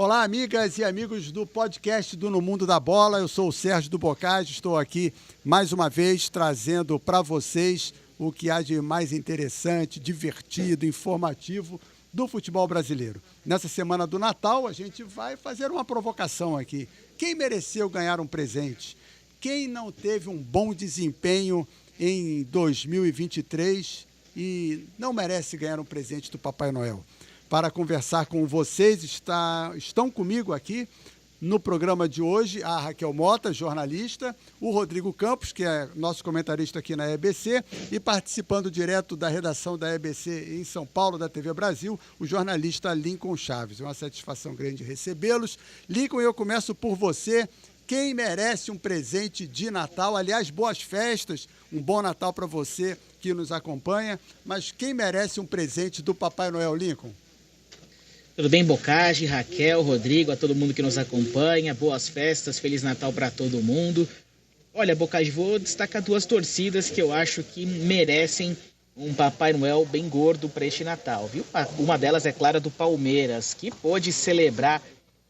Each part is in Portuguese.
Olá, amigas e amigos do podcast do No Mundo da Bola. Eu sou o Sérgio do Bocage, estou aqui mais uma vez trazendo para vocês o que há de mais interessante, divertido, informativo do futebol brasileiro. Nessa semana do Natal, a gente vai fazer uma provocação aqui. Quem mereceu ganhar um presente? Quem não teve um bom desempenho em 2023 e não merece ganhar um presente do Papai Noel? Para conversar com vocês, estão comigo aqui no programa de hoje a Raquel Mota, jornalista, o Rodrigo Campos, que é nosso comentarista aqui na EBC, e participando direto da redação da EBC em São Paulo, da TV Brasil, o jornalista Lincoln Chaves. É uma satisfação grande recebê-los. Lincoln, eu começo por você. Quem merece um presente de Natal? Aliás, boas festas, um bom Natal para você que nos acompanha. Mas quem merece um presente do Papai Noel, Lincoln? Tudo bem, Bocage, Raquel, Rodrigo, a todo mundo que nos acompanha, boas festas, Feliz Natal para todo mundo. Olha, Bocage, vou destacar duas torcidas que eu acho que merecem um Papai Noel bem gordo para este Natal, viu? Uma delas é clara do Palmeiras, que pôde celebrar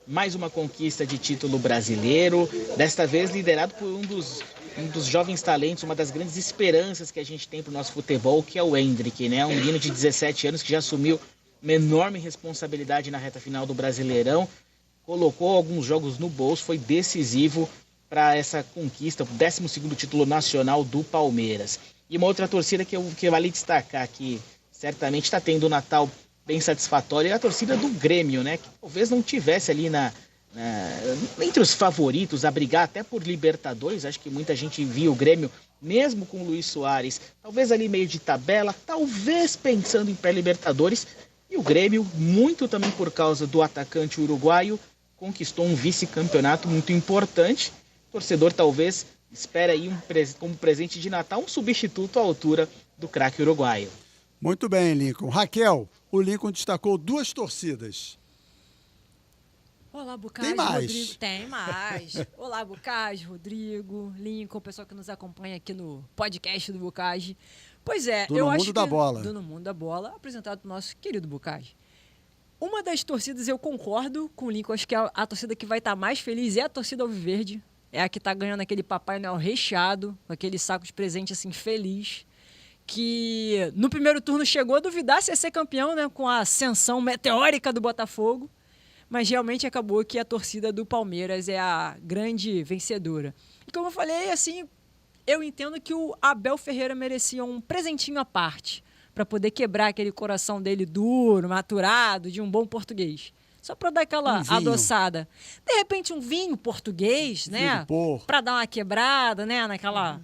mais uma conquista de título brasileiro, desta vez liderado por um dos jovens talentos, uma das grandes esperanças que a gente tem para o nosso futebol, que é o Endrick, né? Um menino de 17 anos que já assumiu uma enorme responsabilidade na reta final do Brasileirão, colocou alguns jogos no bolso, foi decisivo para essa conquista, o 12º título nacional do Palmeiras. E uma outra torcida que vale destacar, que certamente está tendo um Natal bem satisfatório, é a torcida do Grêmio, né? Que talvez não tivesse ali entre os favoritos a brigar até por Libertadores. Acho que muita gente via o Grêmio, mesmo com o Luis Soares, talvez ali meio de tabela, talvez pensando em pré-Libertadores. E o Grêmio, muito também por causa do atacante uruguaio, conquistou um vice-campeonato muito importante. O torcedor talvez espera aí como presente de Natal um substituto à altura do craque uruguaio. Muito bem, Lincoln. Raquel, o Lincoln destacou duas torcidas. Olá, Bocage, Tem mais. Rodrigo. Tem mais. Olá, Bocage, Rodrigo, Lincoln, o pessoal que nos acompanha aqui no podcast do Bocage. Pois é, eu acho que... Do No Mundo da Bola, apresentado pelo nosso querido Bocage. Uma das torcidas, eu concordo com o Lincoln, acho que a torcida que vai estar mais feliz é a torcida alviverde. É a que está ganhando aquele Papai Noel recheado, com aquele saco de presente assim, feliz. Que no primeiro turno chegou a duvidar se ia ser campeão, né, com a ascensão meteórica do Botafogo. Mas realmente acabou que a torcida do Palmeiras é a grande vencedora. E como eu falei, assim, eu entendo que o Abel Ferreira merecia um presentinho à parte para poder quebrar aquele coração dele duro, maturado, de um bom português. Só para dar aquela adoçada. De repente, um vinho português, né? Para dar uma quebrada, né? Naquela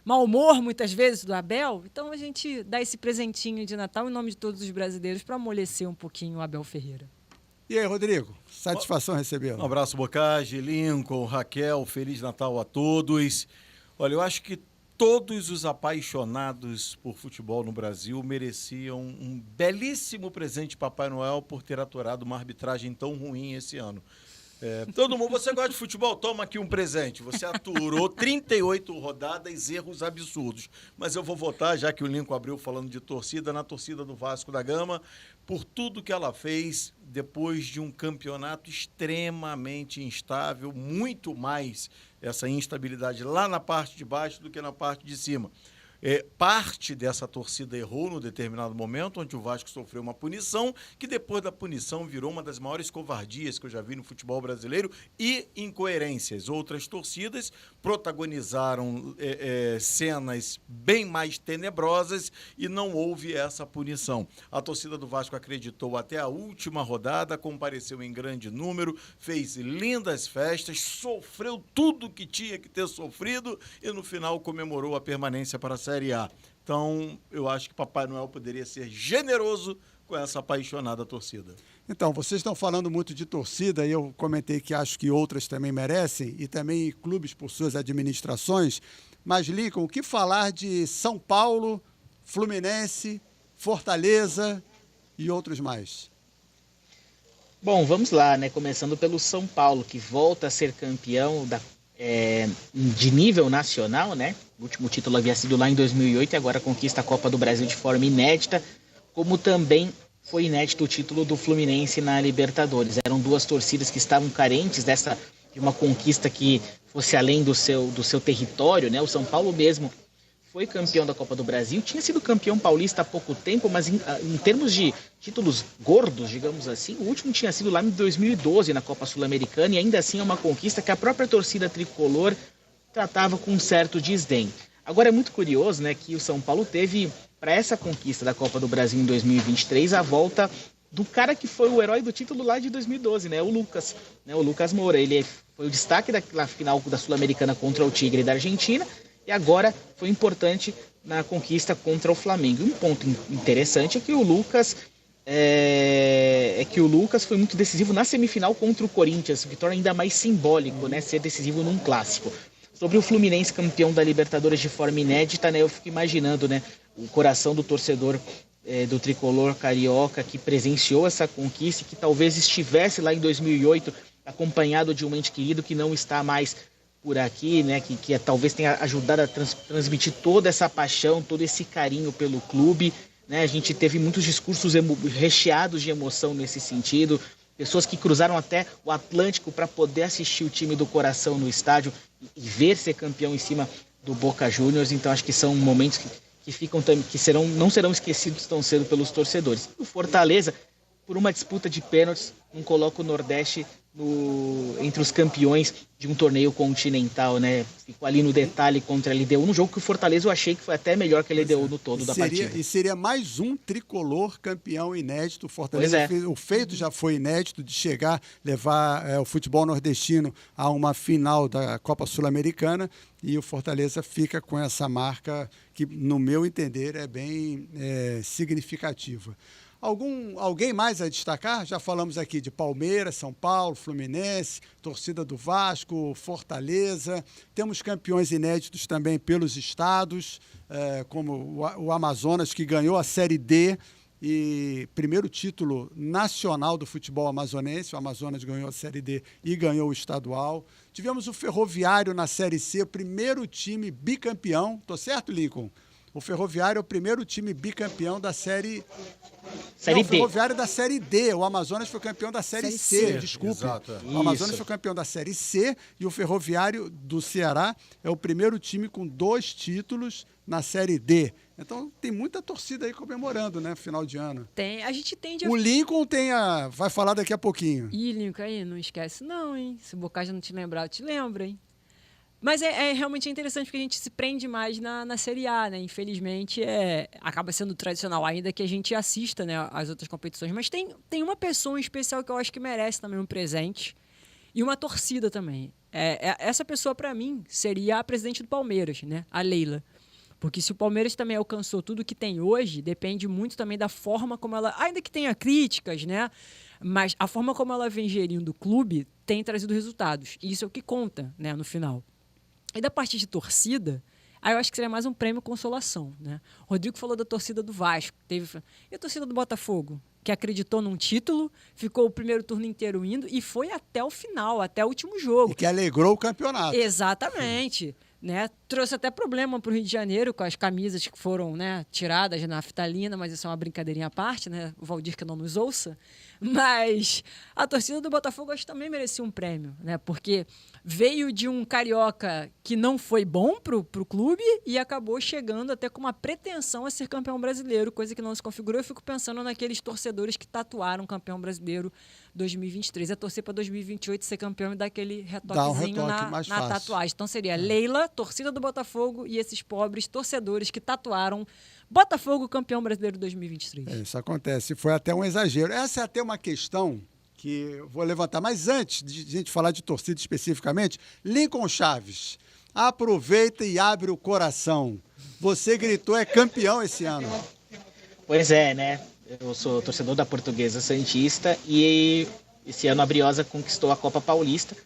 mau humor, muitas vezes, do Abel. Então, a gente dá esse presentinho de Natal em nome de todos os brasileiros para amolecer um pouquinho o Abel Ferreira. E aí, Rodrigo? Satisfação recebê-lo. Um abraço, Bocage, Lincoln, Raquel, Feliz Natal a todos. Olha, eu acho que todos os apaixonados por futebol no Brasil mereciam um belíssimo presente de Papai Noel por ter aturado uma arbitragem tão ruim esse ano. Todo mundo, você gosta de futebol? Toma aqui um presente. Você aturou 38 rodadas, erros absurdos. Mas eu vou votar, já que o Lincoln abriu falando de torcida, na torcida do Vasco da Gama, por tudo que ela fez depois de um campeonato extremamente instável, muito mais essa instabilidade lá na parte de baixo do que na parte de cima. Parte dessa torcida errou no determinado momento, onde o Vasco sofreu uma punição, que depois da punição virou uma das maiores covardias que eu já vi no futebol brasileiro e incoerências. Outras torcidas protagonizaram cenas bem mais tenebrosas e não houve essa punição. A torcida do Vasco acreditou até a última rodada, compareceu em grande número, fez lindas festas, sofreu tudo que tinha que ter sofrido e no final comemorou a permanência para a Série A. Então, eu acho que Papai Noel poderia ser generoso com essa apaixonada torcida. Então, vocês estão falando muito de torcida e eu comentei que acho que outras também merecem e também clubes por suas administrações. Mas, Lincoln, o que falar de São Paulo, Fluminense, Fortaleza e outros mais? Bom, vamos lá, né? Começando pelo São Paulo, que volta a ser campeão de nível nacional, né? O último título havia sido lá em 2008 e agora conquista a Copa do Brasil de forma inédita, como também foi inédito o título do Fluminense na Libertadores. Eram duas torcidas que estavam carentes de uma conquista que fosse além do seu território, né? O São Paulo mesmo foi campeão da Copa do Brasil, tinha sido campeão paulista há pouco tempo, mas em termos de títulos gordos, digamos assim, o último tinha sido lá em 2012 na Copa Sul-Americana, e ainda assim é uma conquista que a própria torcida tricolor tratava com um certo desdém. Agora é muito curioso, né, que o São Paulo teve, para essa conquista da Copa do Brasil em 2023, a volta do cara que foi o herói do título lá de 2012, né, o Lucas, né, o Lucas Moura. Ele foi o destaque da final da Sul-Americana contra o Tigre da Argentina, e agora foi importante na conquista contra o Flamengo. E um ponto interessante é que o Lucas foi muito decisivo na semifinal contra o Corinthians, o que torna ainda mais simbólico, né, ser decisivo num clássico. Sobre o Fluminense campeão da Libertadores de forma inédita, né, eu fico imaginando, né, o coração do torcedor do tricolor carioca que presenciou essa conquista e que talvez estivesse lá em 2008 acompanhado de um ente querido que não está mais por aqui, né, que talvez tenha ajudado a transmitir toda essa paixão, todo esse carinho pelo clube, né? A gente teve muitos discursos recheados de emoção nesse sentido, pessoas que cruzaram até o Atlântico para poder assistir o time do coração no estádio e ver ser campeão em cima do Boca Juniors. Então acho que são momentos que não serão esquecidos tão cedo pelos torcedores. O Fortaleza, por uma disputa de pênaltis, não coloca o Nordeste entre os campeões de um torneio continental, né? Ficou ali no detalhe contra a LDU, num jogo que o Fortaleza eu achei que foi até melhor que a LDU no todo da partida. E seria mais um tricolor campeão inédito. O Fortaleza o feito já foi inédito de levar o futebol nordestino a uma final da Copa Sul-Americana, e o Fortaleza fica com essa marca que, no meu entender, é bem significativa. Alguém mais a destacar? Já falamos aqui de Palmeiras, São Paulo, Fluminense, torcida do Vasco, Fortaleza. Temos campeões inéditos também pelos estados, como o Amazonas, que ganhou a Série D, e primeiro título nacional do futebol amazonense. O Amazonas ganhou a Série D e ganhou o estadual. Tivemos o Ferroviário na Série C, o primeiro time bicampeão. Tô certo, Lincoln? O Ferroviário é o primeiro time bicampeão da Série D. O Ferroviário da Série D. O Amazonas foi campeão da Série C. Desculpe. Exato. O Amazonas foi campeão da Série C, e o Ferroviário do Ceará é o primeiro time com 2 títulos na Série D. Então tem muita torcida aí comemorando, né? Final de ano. A gente tende O Lincoln vai falar daqui a pouquinho. Ih, Lincoln, aí não esquece não, hein? Se o Bocage não te lembrar, eu te lembro, hein? Mas realmente interessante, porque a gente se prende mais na Série A, né? Infelizmente, acaba sendo tradicional, ainda que a gente assista, né, as outras competições. Mas tem uma pessoa em especial que eu acho que merece também um presente, e uma torcida também. Essa pessoa, para mim, seria a presidente do Palmeiras, né? A Leila. Porque se o Palmeiras também alcançou tudo que tem hoje, depende muito também da forma como ela... Ainda que tenha críticas, né? Mas a forma como ela vem gerindo o clube tem trazido resultados. E isso é o que conta, né, no final. E da parte de torcida, aí eu acho que seria mais um prêmio consolação, né? O Rodrigo falou da torcida do Vasco. E a torcida do Botafogo, que acreditou num título, ficou o primeiro turno inteiro indo e foi até o final, até o último jogo. E que alegrou o campeonato. Exatamente. Né? Trouxe até problema para o Rio de Janeiro com as camisas que foram, né, tiradas na naftalina, mas isso é uma brincadeirinha à parte, né? O Valdir que não nos ouça. Mas a torcida do Botafogo acho que também merecia um prêmio, né? Porque veio de um carioca que não foi bom pro clube e acabou chegando até com uma pretensão a ser campeão brasileiro, coisa que não se configurou. Eu fico pensando naqueles torcedores que tatuaram campeão brasileiro 2023. É torcer para 2028 ser campeão e dar aquele retoquezinho na tatuagem. Então seria Leila, torcida do Botafogo, e esses pobres torcedores que tatuaram Botafogo campeão brasileiro 2023. Isso acontece. Foi até um exagero. Essa é até uma questão que eu vou levantar. Mas antes de a gente falar de torcida especificamente, Lincoln Chaves, aproveita e abre o coração. Você gritou, é campeão esse ano. Pois é, né? Eu sou torcedor da Portuguesa Santista e esse ano a Briosa conquistou a Copa Paulista,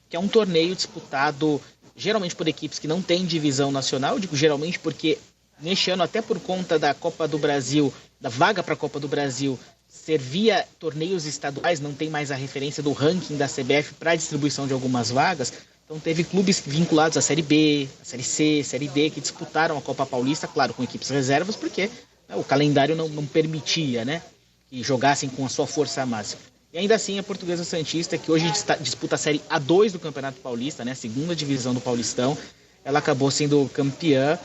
que é um torneio disputado geralmente por equipes que não têm divisão nacional. Eu digo geralmente porque neste ano, até por conta da Copa do Brasil, da vaga para a Copa do Brasil, servia torneios estaduais, não tem mais a referência do ranking da CBF para a distribuição de algumas vagas. Então teve clubes vinculados à Série B, à Série C, Série D, que disputaram a Copa Paulista, claro, com equipes reservas, porque o calendário não permitia, né? que jogassem com a sua força máxima. E ainda assim a Portuguesa Santista, que hoje disputa a Série A2 do Campeonato Paulista, né, a segunda divisão do Paulistão, ela acabou sendo campeã,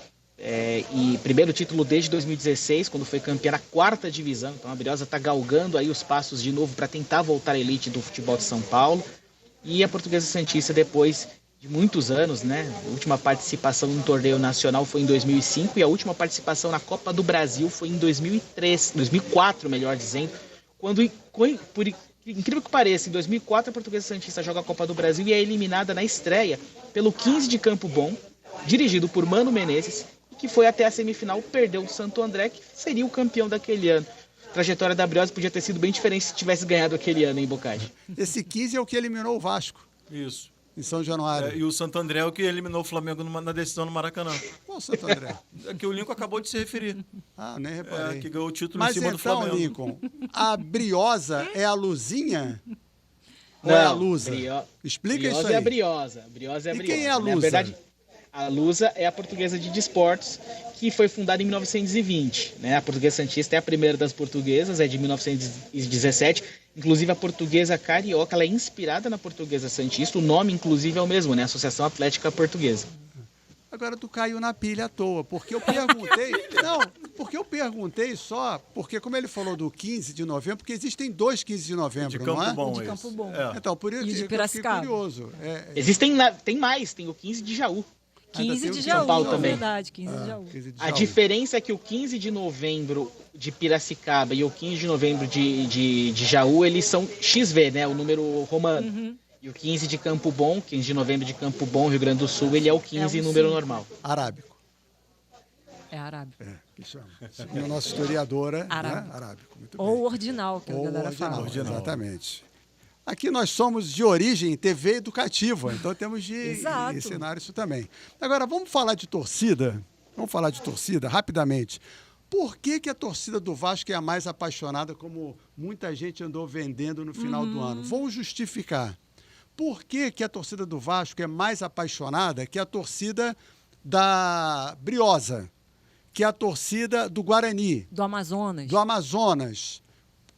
e primeiro título desde 2016, quando foi campeã na 4ª divisão. Então a Briosa está galgando aí os passos de novo para tentar voltar à elite do futebol de São Paulo. E a Portuguesa Santista, depois de muitos anos, né, a última participação no torneio nacional foi em 2005 e a última participação na Copa do Brasil foi em 2004, melhor dizendo, quando, por incrível que pareça, em 2004 a Portuguesa Santista joga a Copa do Brasil e é eliminada na estreia pelo 15 de Campo Bom, dirigido por Mano Menezes, que foi até a semifinal, perdeu o Santo André, que seria o campeão daquele ano. A trajetória da Briosa podia ter sido bem diferente se tivesse ganhado aquele ano, hein, Boccagi? Esse 15 é o que eliminou o Vasco. Isso. Em São Januário. E o Santo André é o que eliminou o Flamengo na decisão no Maracanã. Qual o Santo André? É que o Lincoln acabou de se referir. Ah, nem reparei. Que ganhou o título Mas em cima do então, Flamengo. Lincoln, a Briosa é a Luzinha? Ou Não, é a Lusa? Explica Briosa isso aí. é a Briosa. Briosa é a E Briosa. quem é a Na Lusa? verdade, a Lusa é a Portuguesa de Desportos, que foi fundada em 1920. Né? A Portuguesa Santista é a primeira das portuguesas, é de 1917. Inclusive, a Portuguesa Carioca ela é inspirada na Portuguesa Santista. O nome, inclusive, é o mesmo, né? Associação Atlética Portuguesa. Agora tu caiu na pilha à toa, porque eu perguntei... Não, porque eu perguntei só... Porque como ele falou do 15 de novembro, porque existem 2 15 de novembro, De não Campo é? Bom, De esse. Campo Bom. É. Então, por isso E de que eu fiquei Piracicaba. curioso. Tem mais, tem o 15 de Jaú. 15 tem o de de Jaú, São Paulo é também. verdade, 15 de Jaú. 15 de A Jaú. diferença é que o 15 de novembro de Piracicaba e o 15 de novembro de Jaú, eles são XV, né? O número romano. E o 15 de Campo Bom, 15 de novembro de Campo Bom, Rio Grande do Sul, ele é o 15 É o número 5. normal. Arábico. É arábico. Que chama. Segundo a nossa historiadora, Arábico. Né? Arábico. Muito bem. Ou ordinal, que a Ou galera ordinal, fala. Ordinal. Exatamente. Aqui nós somos de origem TV educativa, então temos de Exato. ensinar isso também. Agora, vamos falar de torcida? Vamos falar de torcida rapidamente. Por que, que a torcida do Vasco é a mais apaixonada, como muita gente andou vendendo no final do ano? Vou justificar. Por que, que a torcida do Vasco é mais apaixonada que a torcida da Briosa, que é a torcida do Guarani, Do Amazonas. do Amazonas?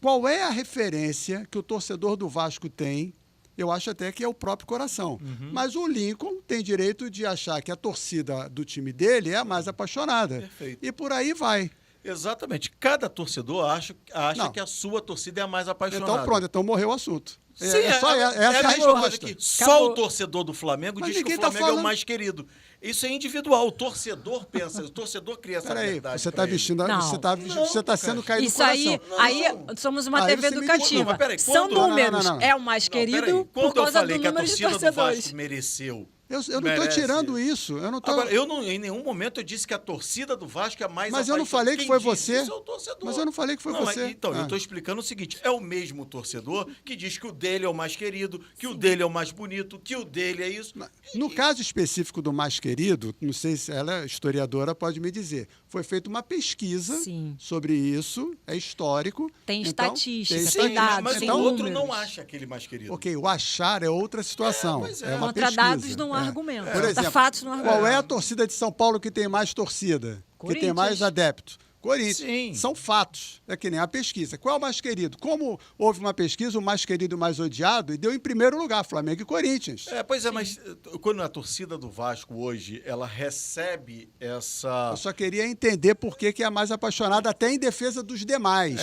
Qual é a referência que o torcedor do Vasco tem? Eu acho até que é o próprio coração. Mas o Lincoln tem direito de achar que a torcida do time dele é a mais apaixonada. Perfeito. E por aí vai. Exatamente. Cada torcedor acha Não. que a sua torcida é a mais apaixonada. Então pronto, então morreu o assunto. Sim, Essa é a a mesma resposta. coisa que só Acabou. o torcedor do Flamengo Mas diz que o ninguém tá Flamengo é o falando- mais querido. Isso é individual. O torcedor pensa, o torcedor cria essa Peraí, verdade. você pra está ele. vestindo, Não. você está sendo caído Isso no coração. aí somos uma Aí TV você me educativa. desculpa, mas peraí, São quando- números. Não. É o mais Não, querido peraí. por Quando causa eu falei do que a número de torcida do torcedores. Vasco mereceu. Eu não estou merece. tirando isso. Eu não tô... Agora, em nenhum momento eu disse que a torcida do Vasco é a mais Mas eu não apaixonada. falei que Quem foi disse você. Isso é o torcedor. Mas eu não falei que foi Não, mas você. então, Ah. eu estou explicando o seguinte: é o mesmo torcedor que diz que o dele é o mais querido, que o dele é o mais bonito, que o dele é isso. No caso específico do mais querido, não sei se ela é historiadora, pode me dizer. Foi feita uma pesquisa Sim. sobre isso, é histórico. Tem Então, estatística, tem tem estatística. dados, mas tem o outro números. não acha aquele mais querido. Ok, o achar é outra situação. pois é. uma Contra pesquisa. dados não há argumento. Por Contra exemplo, fatos não há argumento. qual é a torcida de São Paulo que tem mais torcida? Que tem Corinthians. mais adeptos? Corinthians. Sim. São fatos. É que nem a pesquisa. Qual é o mais querido? Como houve uma pesquisa, o mais querido e o mais odiado, e deu em primeiro lugar Flamengo e Corinthians. Pois é, mas quando a torcida do Vasco hoje, ela recebe essa... Eu só queria entender por que é a mais apaixonada, até em defesa dos demais.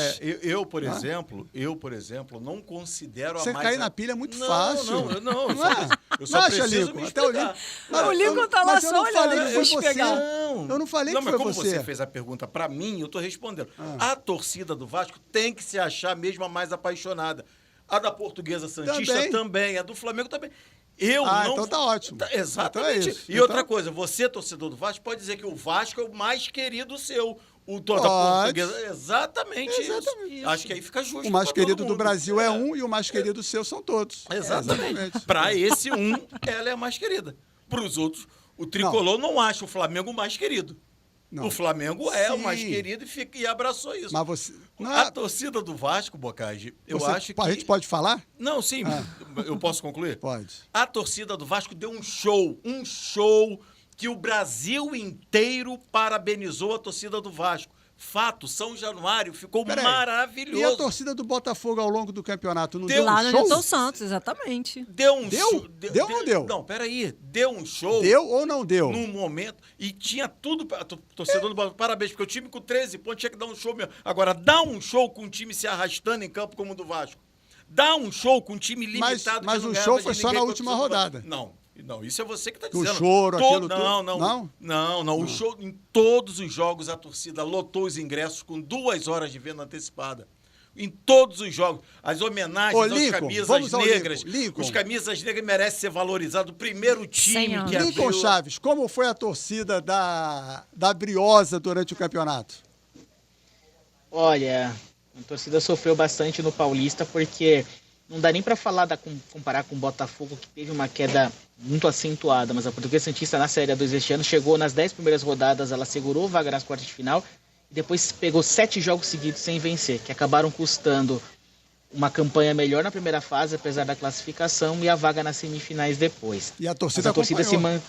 Por exemplo, não considero Você a mais... cair na pilha é muito Não, fácil. Eu só acha, preciso Lincoln? me Até o explicar. Lincoln. O Lincoln tá lá mas eu só não olhando, falei que eu foi vou você. pegar. Eu não falei que mas foi como você. você fez a pergunta pra mim, eu tô respondendo. A torcida do Vasco tem que se achar mesmo a mais apaixonada. A da Portuguesa Santista também, a do Flamengo também. Eu não... então tá ótimo. Exatamente. Então é isso. E outra coisa, você, torcedor do Vasco, pode dizer que o Vasco é o mais querido seu. O da Portuguesa... Exatamente isso. Acho que aí fica justo. O mais pra todo querido do mundo. Brasil é um e o mais querido seu são todos. Exatamente. Para esse ela é a mais querida. Para os outros, o tricolor não acha o Flamengo o mais querido. Não. O Flamengo é o Sim. mais querido e abraçou isso. Mas você... Não A é... torcida do Vasco, Boccagi, eu você- acho que... A gente pode falar? Não, sim. Eu posso concluir? Pode. A torcida do Vasco deu um show que o Brasil inteiro parabenizou a torcida do Vasco. Fato, São Januário ficou Peraí, maravilhoso. E a torcida do Botafogo ao longo do campeonato não deu Lá um no show? Newton Santos, exatamente. Deu um Deu? show. Deu ou não deu? Não, peraí. Deu um show. Deu ou não deu? Num momento. E tinha tudo. Torcedor do Botafogo, parabéns, porque o time com 13 pontos tinha que dar um show mesmo. Agora, dá um show com um time se arrastando em campo como o do Vasco. Dá um show com um time limitado. Mas que não o ganhava show de foi só ninguém na contra o última torcedor do rodada. Vasco. Não, isso é você que está O dizendo. choro, aquilo tudo. Não. O show, em todos os jogos, a torcida lotou os ingressos com 2 horas de venda antecipada. Em todos os jogos. As homenagens às camisas negras. Os camisas negras merecem ser valorizados. O primeiro time que Lincoln abriu... Chaves, como foi a torcida da Briosa durante o campeonato? Olha, a torcida sofreu bastante no Paulista porque não dá nem para comparar com o Botafogo, que teve uma queda muito acentuada, mas a Portuguesa Santista na Série A2 este ano chegou nas 10 primeiras rodadas, ela segurou vaga nas quartas de final e depois pegou 7 jogos seguidos sem vencer, que acabaram custando uma campanha melhor na primeira fase, apesar da classificação, e a vaga nas semifinais depois. E a torcida acompanhou.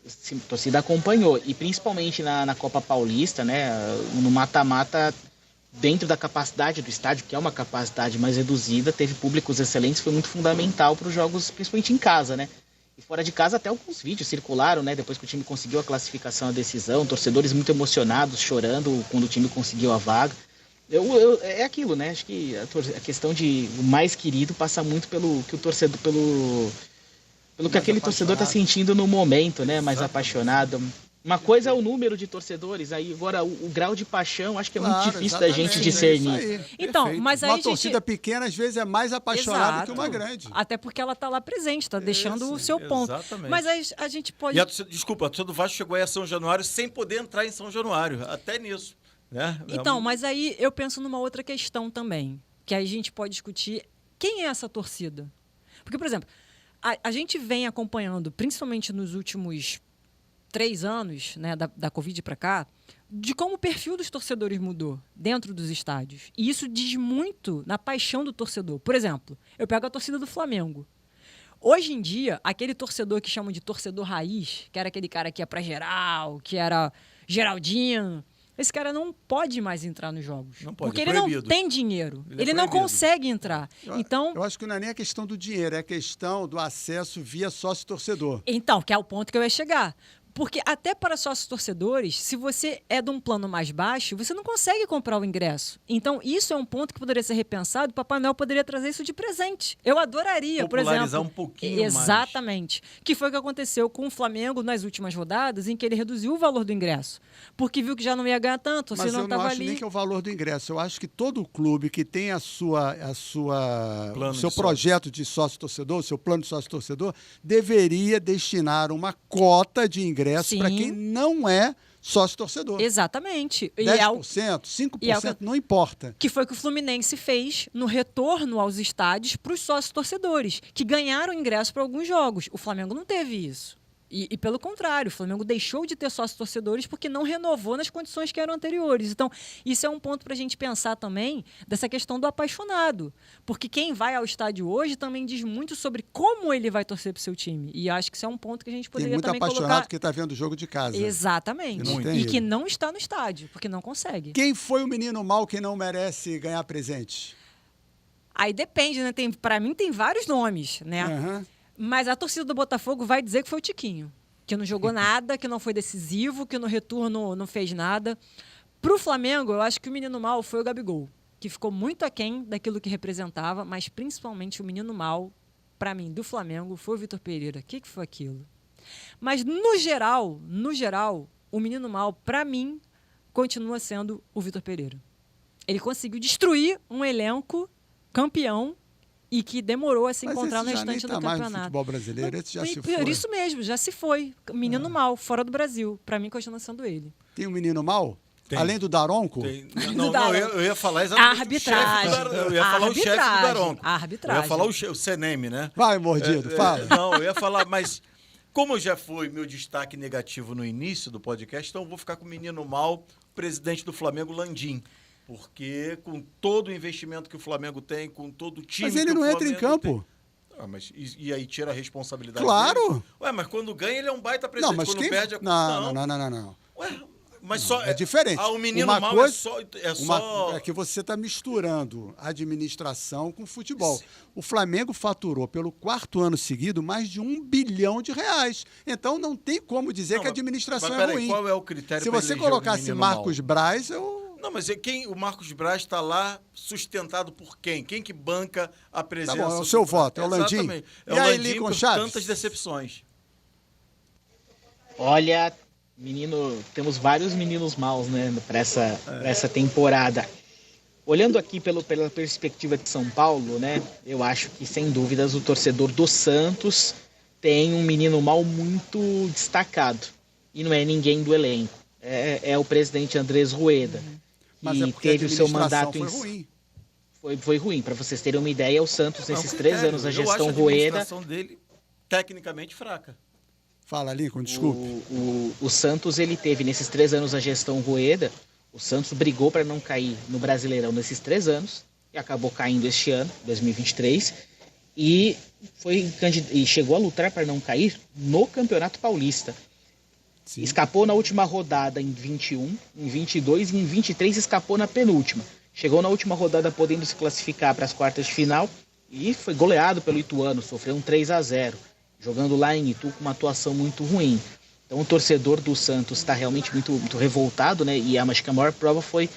A torcida acompanhou, e principalmente na Copa Paulista, né, no mata-mata, dentro da capacidade do estádio, que é uma capacidade mais reduzida, teve públicos excelentes, foi muito fundamental para os jogos, principalmente em casa, né? E fora de casa até alguns vídeos circularam, né? Depois que o time conseguiu a classificação, a decisão, torcedores muito emocionados, chorando quando o time conseguiu a vaga. É aquilo, né? Acho que a questão de o mais querido passa muito pelo que o torcedor, pelo que aquele torcedor está sentindo no momento, né? Mais apaixonado. Uma coisa é o número de torcedores, aí agora o grau de paixão, acho que é muito difícil da gente discernir. Então, mas aí uma torcida pequena às vezes é mais apaixonada que uma grande. Até porque ela está lá presente, está deixando o seu ponto. Exatamente. Mas aí a gente pode... Desculpa, a torcida do Vasco chegou aí a São Januário sem poder entrar em São Januário, até nisso. Né? Então, mas aí eu penso numa outra questão também, que aí a gente pode discutir quem é essa torcida. Porque, por exemplo, a gente vem acompanhando, principalmente nos últimos 3 anos, né, da Covid para cá, de como o perfil dos torcedores mudou dentro dos estádios. E isso diz muito na paixão do torcedor. Por exemplo, eu pego a torcida do Flamengo. Hoje em dia, aquele torcedor que chamam de torcedor raiz, que era aquele cara que ia para geral, que era Geraldinho, esse cara não pode mais entrar nos jogos. Não pode, porque ele não tem dinheiro. Ele não consegue entrar. Eu acho que não é nem a questão do dinheiro, é a questão do acesso via sócio-torcedor. Então, que é o ponto que eu ia chegar. Porque até para sócios torcedores, se você é de um plano mais baixo, você não consegue comprar o ingresso. Então, isso é um ponto que poderia ser repensado. O Papai Noel poderia trazer isso de presente. Eu adoraria, por exemplo. Popularizar um pouquinho mais. Exatamente. Que foi o que aconteceu com o Flamengo nas últimas rodadas, em que ele reduziu o valor do ingresso. Porque viu que já não ia ganhar tanto, mas se não eu não estava acho ali. Nem que é o valor do ingresso. Eu acho que todo clube que tem o seu projeto de sócio-torcedor, o seu plano de sócio-torcedor, deveria destinar uma cota de ingresso para quem não é sócio-torcedor. Exatamente. 10%, 5%, não importa. Que foi o que o Fluminense fez no retorno aos estádios para os sócios-torcedores, que ganharam ingresso para alguns jogos. O Flamengo não teve isso. E pelo contrário, o Flamengo deixou de ter sócios-torcedores porque não renovou nas condições que eram anteriores. Então, isso é um ponto para a gente pensar também dessa questão do apaixonado. Porque quem vai ao estádio hoje também diz muito sobre como ele vai torcer para o seu time. E acho que isso é um ponto que a gente poderia também colocar... Tem muito apaixonado que está vendo o jogo de casa. Exatamente. E que não está no estádio, porque não consegue. Quem foi o menino mau que não merece ganhar presente? Aí depende, né? Para mim tem vários nomes, né? Uhum. Mas a torcida do Botafogo vai dizer que foi o Tiquinho. Que não jogou nada, que não foi decisivo, que no retorno não fez nada. Pro Flamengo, eu acho que o menino mau foi o Gabigol, que ficou muito aquém daquilo que representava, mas principalmente o menino mau, para mim, do Flamengo, foi o Vitor Pereira. O que foi aquilo? Mas, no geral, o menino mau, para mim, continua sendo o Vitor Pereira. Ele conseguiu destruir um elenco campeão e que demorou a se encontrar no restante do campeonato. Mais no futebol brasileiro, esse já se foi. Por isso mesmo, já se foi. Menino mau, fora do Brasil. Para mim, continua sendo ele. Tem um menino mau? Tem. Além do Daronco? Não, eu ia falar exatamente a arbitragem. Eu ia falar o chefe do Daronco. A arbitragem. Eu ia falar o CNM, né? Vai, mordido, fala. Não, eu ia falar, mas como já foi meu destaque negativo no início do podcast, então eu vou ficar com o menino mau, presidente do Flamengo, Landim. Porque com todo o investimento que o Flamengo tem, com todo o time que o Flamengo tem... Mas ele não entra em campo. Mas e aí tira a responsabilidade Claro. dele? Ué, mas quando ganha ele é um baita presidente. Não, mas quando perde... Não. Ué, Mas só é diferente. O menino uma mal coisa, é só... É que você está misturando administração com futebol. O Flamengo faturou pelo 4º ano seguido mais de R$1 bilhão. Então não tem como dizer que a administração mas é peraí, ruim. qual é o critério Se para você eleger colocasse menino Marcos mal? Braz, eu... Não, mas o Marcos Braz está lá sustentado por quem? Quem que banca a presença? Tá bom, é o seu voto, é o Landim. Exatamente. É E o aí, Landim Lincoln por Chaves? tantas decepções. Olha, temos vários meninos maus, né, para essa temporada. Olhando aqui pela perspectiva de São Paulo, né, eu acho que, sem dúvidas, o torcedor do Santos tem um menino mal muito destacado. E não é ninguém do elenco. É o presidente Andrés Rueda. Mas e é porque teve a o seu administração mandato foi ruim. Foi ruim. Para vocês terem uma ideia, o Santos, nesses 3 anos da Eu gestão acho a Rueda, administração dele tecnicamente fraca. Fala, Lincoln, desculpe. o Santos, ele teve, nesses 3 anos da gestão Rueda, o Santos brigou para não cair no Brasileirão nesses 3 anos, e acabou caindo este ano, 2023, e chegou a lutar para não cair no Campeonato Paulista. Sim. Escapou na última rodada em 21, em 22 e em 23 escapou na penúltima. Chegou na última rodada podendo se classificar para as quartas de final e foi goleado pelo Ituano, sofreu um 3-0, jogando lá em Itu com uma atuação muito ruim. Então o torcedor do Santos está realmente muito revoltado, né? E acho que a maior prova foi,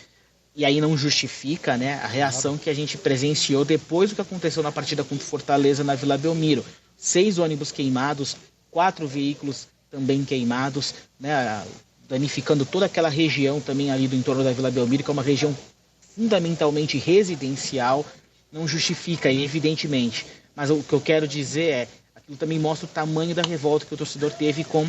e aí não justifica, né, a reação que a gente presenciou depois do que aconteceu na partida contra o Fortaleza na Vila Belmiro. 6 ônibus queimados, 4 veículos também queimados, né, danificando toda aquela região também ali do entorno da Vila Belmiro, que é uma região fundamentalmente residencial. Não justifica, evidentemente. Mas o que eu quero dizer é, aquilo também mostra o tamanho da revolta que o torcedor teve com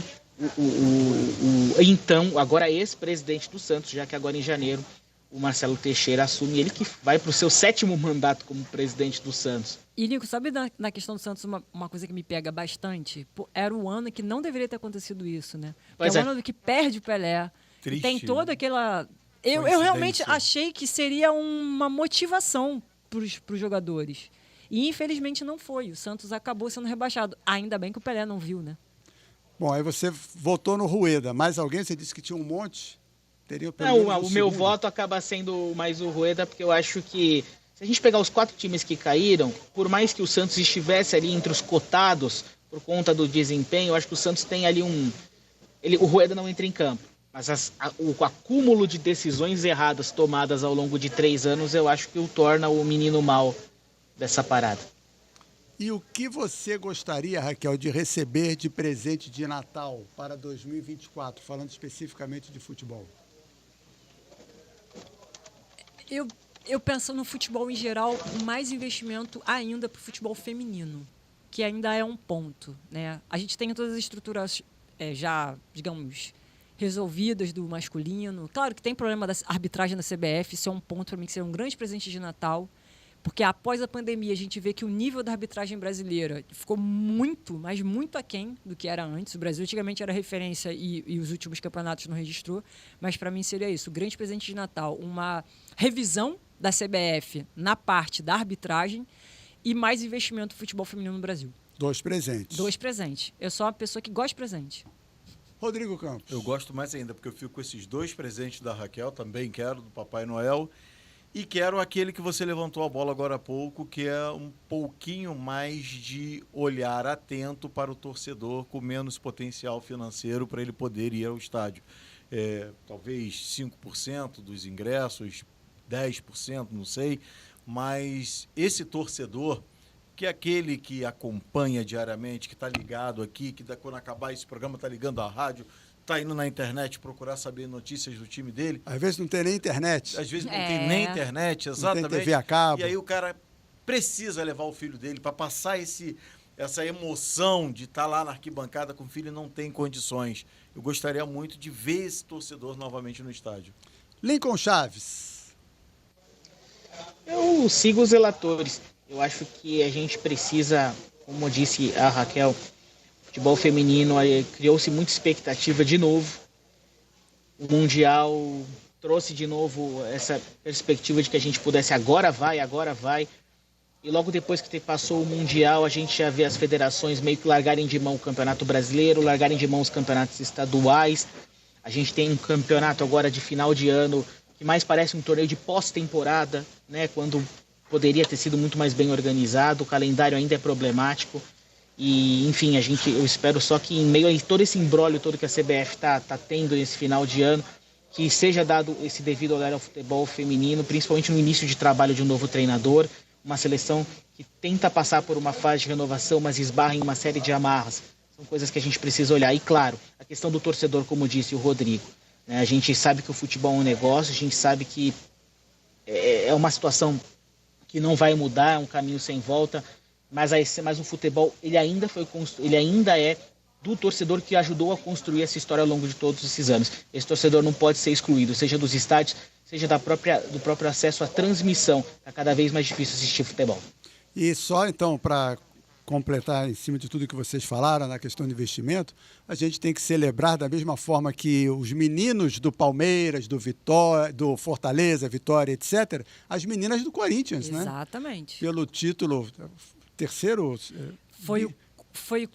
então, agora ex-presidente do Santos, já que agora em janeiro o Marcelo Teixeira assume, ele que vai para o seu 7º mandato como presidente do Santos. E, Nico, sabe na questão do Santos uma coisa que me pega bastante? Pô, era o ano que não deveria ter acontecido isso, né? Pois é o é. ano que perde o Pelé. Triste, Tem toda aquela... Eu realmente achei que seria uma motivação para os jogadores. E, infelizmente, não foi. O Santos acabou sendo rebaixado. Ainda bem que o Pelé não viu, né? Bom, aí você votou no Rueda. Mais alguém? Você disse que tinha um monte? Teria pelo Não, menos o um meu segundo. voto acaba sendo mais o Rueda, porque eu acho que se a gente pegar os 4 times que caíram, por mais que o Santos estivesse ali entre os cotados por conta do desempenho, eu acho que o Santos tem ali o Rueda não entra em campo, mas o acúmulo de decisões erradas tomadas ao longo de 3 anos, eu acho que o torna o menino mau dessa parada. E o que você gostaria, Raquel, de receber de presente de Natal para 2024, falando especificamente de futebol? Eu penso no futebol em geral, mais investimento ainda para o futebol feminino, que ainda é um ponto, né? A gente tem todas as estruturas já, digamos, resolvidas do masculino. Claro que tem problema da arbitragem da CBF, isso é um ponto para mim que seria um grande presente de Natal, porque após a pandemia a gente vê que o nível da arbitragem brasileira ficou muito, mas muito aquém do que era antes. O Brasil antigamente era referência e os últimos campeonatos não registrou, mas para mim seria isso, o grande presente de Natal, uma revisão da CBF na parte da arbitragem e mais investimento no futebol feminino no Brasil. 2 presentes. 2 presentes. Eu sou uma pessoa que gosta de presente. Rodrigo Campos. Eu gosto mais ainda, porque eu fico com esses 2 presentes da Raquel, também quero, do Papai Noel, e quero aquele que você levantou a bola agora há pouco, que é um pouquinho mais de olhar atento para o torcedor com menos potencial financeiro para ele poder ir ao estádio. Talvez 5% dos ingressos, 10%, não sei, mas esse torcedor, que é aquele que acompanha diariamente, que está ligado aqui, que quando acabar esse programa está ligando à rádio, está indo na internet procurar saber notícias do time dele. Às vezes não tem nem internet. Às vezes não tem nem internet, exatamente. Não tem TV a cabo. E aí o cara precisa levar o filho dele para passar essa emoção de estar lá na arquibancada com o filho e não tem condições. Eu gostaria muito de ver esse torcedor novamente no estádio. Lincoln Chaves. Eu sigo os relatores. Eu acho que a gente precisa, como disse a Raquel, futebol feminino, criou-se muita expectativa de novo. O Mundial trouxe de novo essa perspectiva de que a gente pudesse agora vai. E logo depois que passou o Mundial, a gente já vê as federações meio que largarem de mão o Campeonato Brasileiro, largarem de mão os campeonatos estaduais. A gente tem um campeonato agora de final de ano que mais parece um torneio de pós-temporada, né? Quando poderia ter sido muito mais bem organizado, o calendário ainda é problemático. E, enfim, eu espero só que em meio a todo esse imbróglio todo que a CBF tá tendo nesse final de ano, que seja dado esse devido olhar ao futebol feminino, principalmente no início de trabalho de um novo treinador, uma seleção que tenta passar por uma fase de renovação, mas esbarra em uma série de amarras. São coisas que a gente precisa olhar. E, claro, a questão do torcedor, como disse o Rodrigo, né? A gente sabe que o futebol é um negócio, a gente sabe que é uma situação que não vai mudar, é um caminho sem volta, mas o futebol ele ainda é do torcedor que ajudou a construir essa história ao longo de todos esses anos. Esse torcedor não pode ser excluído, seja dos estádios, seja do próprio acesso à transmissão. Está cada vez mais difícil assistir futebol. E só então, para completar em cima de tudo que vocês falaram na questão de investimento, a gente tem que celebrar da mesma forma que os meninos do Palmeiras, do Fortaleza, Vitória, etc., as meninas do Corinthians, né? Exatamente. Pelo título, terceiro... Foi o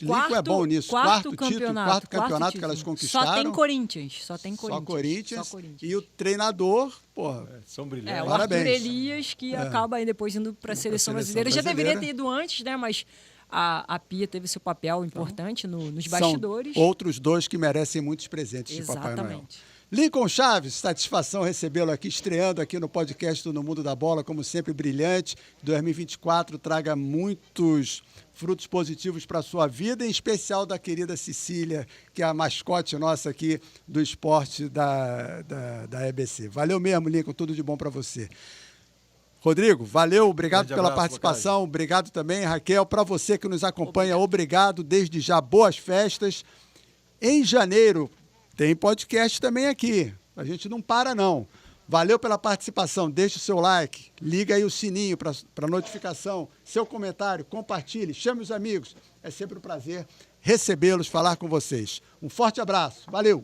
Lincoln é bom nisso. Quarto campeonato que elas título. conquistaram. Só tem Corinthians. Só Corinthians. E o treinador, porra, são brilhantes. o Arthur Elias, que acaba aí depois indo para a seleção brasileira. Já deveria ter ido antes, né? Mas a Pia teve seu papel importante nos bastidores. São outros dois que merecem muitos presentes de Papai Noel. Lincoln Chaves, satisfação recebê-lo aqui, estreando aqui no podcast do No Mundo da Bola, como sempre, brilhante. 2024 traga muitos frutos positivos para a sua vida, em especial da querida Cecília, que é a mascote nossa aqui do esporte da EBC. Valeu mesmo, Lincoln, tudo de bom para você. Rodrigo, valeu, obrigado pela participação, obrigado também, Raquel, para você que nos acompanha, obrigado, desde já, boas festas. Em janeiro, tem podcast também aqui, a gente não para não. Valeu pela participação, deixe o seu like, liga aí o sininho para notificação, seu comentário, compartilhe, chame os amigos. É sempre um prazer recebê-los, falar com vocês. Um forte abraço, valeu!